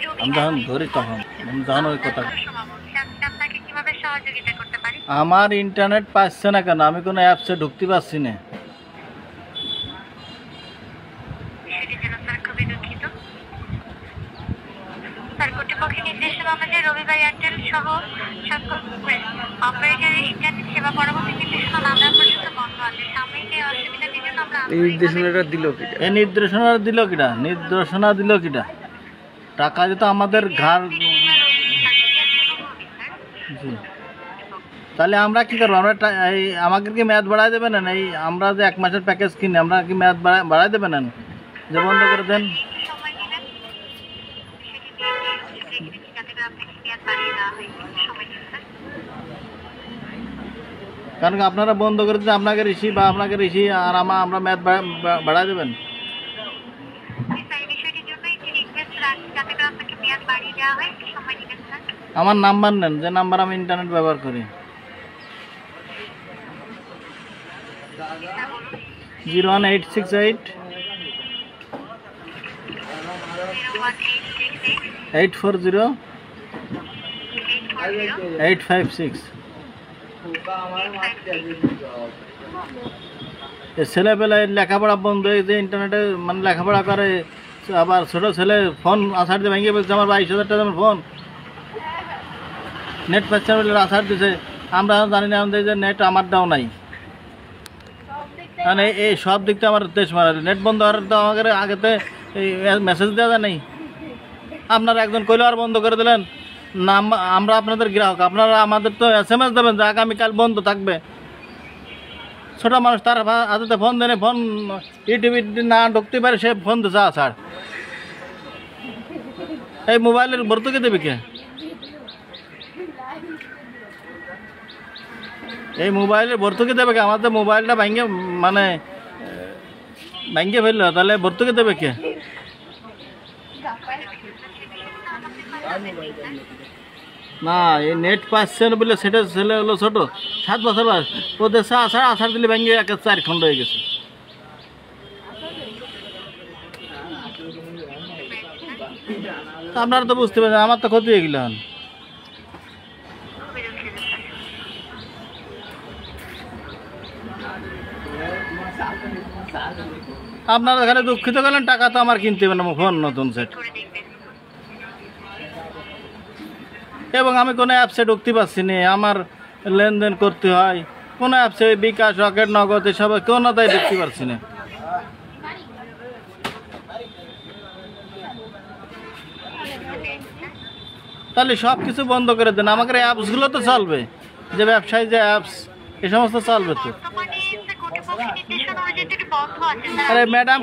আমি যখন ধরি তখন যখন ওই কথা আমার ইন্টারনেট পাচ্ছে না কেন, আমি কোনো অ্যাপসে ঢুকতে পারছি না। কর্তৃপক্ষের নির্দেশনা অনুযায়ী রবিবার এয়ারটেল সহ সকল অপারেটরের ইন্টারনেট সেবা পরবর্তী নির্দেশনা না দেওয়া পর্যন্ত বন্ধ আছে। সাময়িক এই অসুবিধাটির জন্য আমরা এই নির্দেশনাটা দিল কিটা? এই নির্দেশনা দিল কিটা? নির্দেশনা দিল কিটা? টাকা যেত আমাদের ঘর। জি, তাহলে আমরা কি করবো? আমরা এই আমাকে কি মেয়াদ বাড়াই দেবেন না? এই আমরা যে 1 মাসের প্যাকেজ কিনি, আমরা কি মেয়াদ বাড়াই দেবেন না? যে বন্ধ করে দেন। কারণ আপনারা বন্ধ করে দিতে আপনাকে ঋষি বা আপনাকে ঋষি আর আমরা মেয়াদ বাড়াই দেবেন। আমার নাম্বার নেন, যে নাম্বার আমি ইন্টারনেট ব্যবহার করি। 01868 840 856। ছেলেবেলায় লেখাপড়া বন্ধ হয়ে যে ইন্টারনেটে মানে লেখাপড়া করে, আবার ছোট ছেলে ফোন আসার দিয়ে ভেঙে ফেলছে। আমার 22,000 টাকার ফোন নেট পাচ্ছে বলে আসার দিছে। আমরা জানি না আমাদের যে নেট আমারটাও নাই। মানে এই সব দিকটা আমার দেশ মারা। নেট বন্ধ হওয়ার তো আমাকে আগেতে এই মেসেজ দেওয়া যায় নাই। আপনারা একজন কইলো আর বন্ধ করে দিলেন না। আমরা আপনাদের গ্রাহক, আপনারা আমাদের তো SMS দেবেন যে আগামীকাল বন্ধ থাকবে। ছোট মানুষ তার হাতে ফোন দেনে, ফোন ইউটিউবে না ঢুকতে পারে, সে ফোন দিচ্ছে আসার। এই মোবাইলের ভর্তুকি দেবে কে? এই মোবাইলের ভর্তুকি দেবে কে? আমাদের মোবাইলটা ভাঙে মানে ভাঙে ফেললো, তাহলে ভর্তুকি দেবে কে? না, এই নেট পাচ্ছে না বলে সেটা ছেলে হলো ছোট, 7 বছর বয়স, ও দেশে আসার দিলে ভেঙে 4 খণ্ড হয়ে গেছে। আপনারা তো বুঝতে পারছেন, আমার তো ক্ষতি হয়ে গেল। আপনারা এখানে দুঃখিত গেলেন, টাকা তো আমার কিনতে হবে না ফোন নতুন সেট। এবং আমি কোনো অ্যাপসে ঢুকতে পারছি না, আমার লেনদেন করতে হয় কোনো অ্যাপসে, বিকাশ, রকেট, নগদ এসব কোনোটাই ঢুকতে পারছি না। তাহলে সব কিছু বন্ধ করে দেন, আমাদের অ্যাপসগুলো তো চলবে, যে ব্যবসায়ী যে অ্যাপস এ সমস্ত চলবে তো। আরে ম্যাডাম,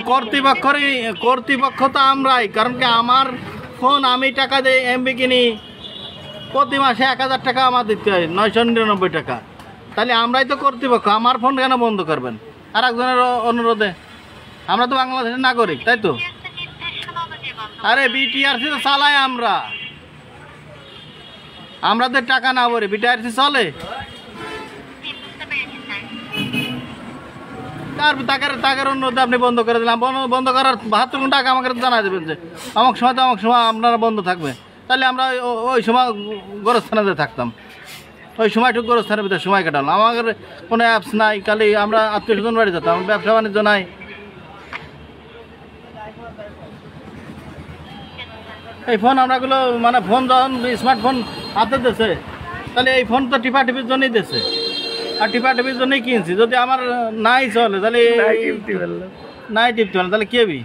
কর্তৃপক্ষ তো আমরাই। কারণ কি আমার ফোন আমি টাকা দিয়ে MB কিনি, প্রতি মাসে 1000 টাকা আমার দিতে হয়, 999 টাকা। তাহলে আমরাই তো কর্তৃপক্ষ, আমার ফোন কেন বন্ধ করবেন আর একজনের অনুরোধে? আমরা তো বাংলাদেশের নাগরিক, তাই তো? আরে BTRC তো চালাই আমাদের টাকা না ভরে BTRC চলে? তার অনুরোধে আপনি বন্ধ করে দিলাম। বন্ধ করার 72 ঘন্টা আগে আমাকে জানাই দেবেন যে অমুক সময় তো অমুক সময় আপনারা বন্ধ থাকবে। তাহলে আমরা ওই সময় গোরস্থানে থাকতাম, ওই সময়টুকু গোরস্থানের ভিতরে সময় কাটালাম। আমাদের কোনো অ্যাপস নাই, খালি আমরা আত্মীয় স্বজন বাড়ি যেতাম, ব্যবসা বাণিজ্য নাই। এই ফোন আমরাগুলো মানে ফোন যখন স্মার্টফোন হাতে দিয়েছে, তাহলে এই ফোন তো টিপাটিপির জন্যই দিয়েছে, আর টিপাটিপির জন্যই কিনছি। যদি আমার নাই চলে তাহলে নাই টিপতে পারলাম, তাহলে কে বি?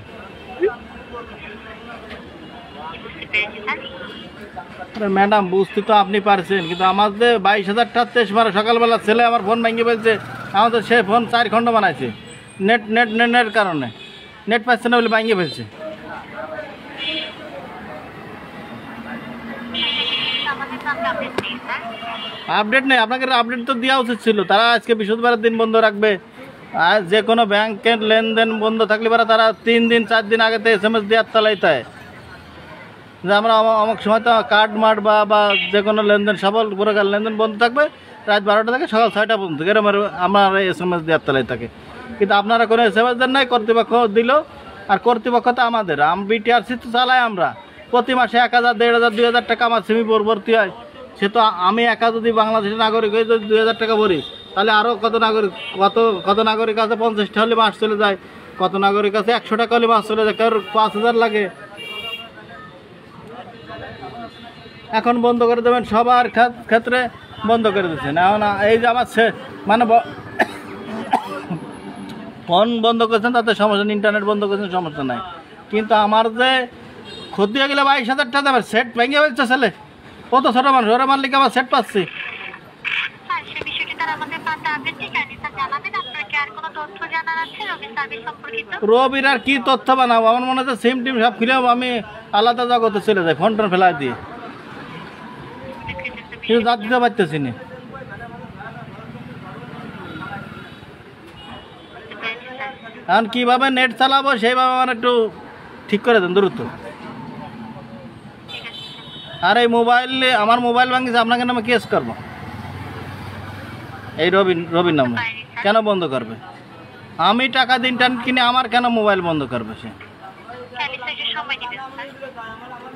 ম্যাডাম, বুঝতে তো আপনি পারছেন, কিন্তু আমাদের 22,000 টাকা তেজ মারা সকালবেলা ছেলে আমার ফোন ভেঙে ফেলছে। আমাদের সে ফোন 4 খণ্ড বানাইছে নেটের কারণে। নেট পাচ্ছে না বলে ভেঙে ফেলছে। আপডেট নেই, আপনাকে আপডেট তো দেওয়া উচিত ছিল। তারা আজকে বৃহস্পতিবারের দিন বন্ধ রাখবে, আর যে কোনো ব্যাংকের লেনদেন বন্ধ থাকলে পরে তারা 3 দিন 4 দিন আগে থেকে SMS দেওয়ার তালাইতে হয় যে আমরা অমুক সময় তো কার্ড মার্ট বা যে কোনো লেনদেন সফল প্রকার লেনদেন বন্ধ থাকবে রাত 12টা থেকে সকাল 6টা পর্যন্ত। এরকম আমরা SMS দেওয়ার তালাই থাকে, কিন্তু আপনারা কোনো SMS দেন নাই, কর্তৃপক্ষ দিল। আর কর্তৃপক্ষ তো আমাদের, BTRC তো চালাই আমরা। প্রতি মাসে 1,000, 1,500, 2,000 টাকা আমার সিমি ভর্তি হয়। সে তো আমি একা যদি বাংলাদেশের নাগরিক হয়ে যদি 2,000 টাকা ভরি, তাহলে আরও কত নাগরিক আছে 50 টাকা হলে মাস চলে যায়, কত নাগরিক আছে 100 টাকা হলে মাস চলে যায়, কারোর 5,000 লাগে। এখন বন্ধ করে দেবেন, সবার ক্ষেত্রে বন্ধ করে দিচ্ছেন। এখন এই যে আমার মানে ফোন বন্ধ করেছেন তাতে সমস্যা নেই, ইন্টারনেট বন্ধ করেছেন সমস্যা নাই, কিন্তু আমার যে ক্ষতি হয়ে গেলে 22,000 টাকা দেবে, সেট ভেঙে ফেলছে ছেলে। কত ছোটো মানুষ, ওরা মারলিকে আবার সেট পাচ্ছি। স্যার সে বিষয়টি তারা আমাদের পাশে আপডেটই জানি, স্যার জানাবেন আপনার কি আর কোনো তথ্য জানার আছে রবি সার্ভিস সম্পর্কিত? রবির আর কি তথ্য বানাবো, আমার মনে হচ্ছে সিম টিম সব খুলেও আমি আলাদা জগতে চলে যাই, ফোন টোন ফেলাই দিয়ে, কিন্তু যা দিতে পারতেছি না। এখন কীভাবে নেট চালাবো সেইভাবে আমার একটু ঠিক করে দেন দ্রুত। আর এই আমার মোবাইল ভাঙিছে, আপনাকে নামে কেস করবো। এই রবির নামে কেন বন্ধ করবে? আমি টাকা দিন টান কিনে আমার কেন মোবাইল বন্ধ করবে সে? সময় দিবেন স্যার।